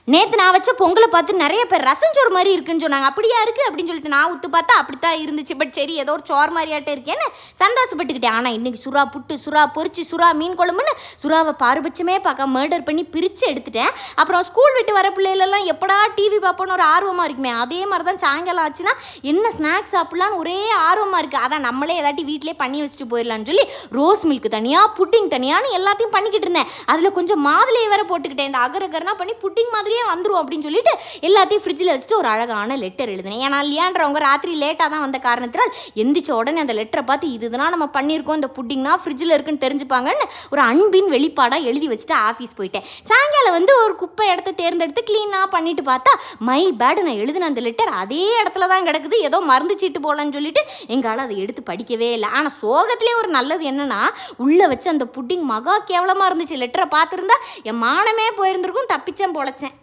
நேற்று நான் வச்ச பொங்கலை பார்த்து நிறைய பேர் ரசம் சோறு மாதிரி இருக்குன்னு சொன்னாங்க. அப்படியா இருக்குது அப்படின்னு சொல்லிட்டு நான் ஊற்று பார்த்தா அப்படித்தான் இருந்துச்சு. பட் சரி, ஏதோ ஒரு சோறு மாதிரியாட்டே இருக்கேன்னு சந்தோஷப்பட்டுக்கிட்டேன். ஆனால் இன்றைக்கி சுறா புட்டு, சுறா பொரிச்சு, சுறா மீன் குழம்புன்னு சுறாவை பாரபட்சமே பார்க்க மர்டர் பண்ணி பிரித்து எடுத்துட்டேன். அப்புறம் ஸ்கூல் விட்டு வர பிள்ளைகளெல்லாம் எப்படா டிவி பார்ப்போன்னு ஒரு ஆர்வமாக இருக்குமே, அதே மாதிரி தான் சாயங்காலம் ஆச்சுன்னா என்ன ஸ்நாக்ஸ் சாப்பிட்லான்னு ஒரே ஆர்வமாக இருக்குது. அதான் நம்மளே ஏதாட்டி வீட்டிலே பண்ணி வச்சுட்டு போயிடலான்னு சொல்லி ரோஸ் மில்க் தனியாக, புட்டிங் தனியான்னு எல்லாத்தையும் பண்ணிக்கிட்டு இருந்தேன். அதில் கொஞ்சம் மாதுளையை வேற போட்டுக்கிட்டேன். இந்த அகரகர்னா பண்ணி புட்டிங் மாதிரியே வந்துடும் அப்படின்னு சொல்லிட்டு எல்லாத்தையும் ஃப்ரிட்ஜில் வச்சுட்டு ஒரு அழகான லெட்டர் எழுதினேன். ஏன்னா லியான்றவங்க ராத்திரி லேட்டாக தான் வந்த காரணத்தினால் எந்திரிச்ச உடனே அந்த லெட்டரை பார்த்து இதுதான் நம்ம பண்ணியிருக்கோம், இந்த புட்டிங்னா ஃப்ரிட்ஜில் இருக்குன்னு தெரிஞ்சுப்பாங்கன்னு ஒரு அன்பின் வெளிப்பாடாக எழுதி வச்சுட்டு ஆஃபீஸ் போயிட்டேன். சாயங்காலம் வந்து ஒரு குப்பை இடத்த தேர்ந்தெடுத்து க்ளீனாக பண்ணிட்டு பார்த்தா மை பேடு, நான் எழுதின அந்த லெட்டர் அதே இடத்துல தான் கிடக்குது. ஏதோ மருந்து சீட்டு போகலான்னு சொல்லிட்டு எங்களால் அதை எடுத்து படிக்கவே இல்லை. ஆனால் சோகத்திலே ஒரு நல்லது என்னன்னா, உள்ளே வச்சு அந்த புட்டிங் மகா கேவலமாக இருந்துச்சு. லெட்டரை பார்த்துருந்தா என் மானமே போயிருந்திருக்கும், தப்பிச்சேன் பொழைச்சேன்.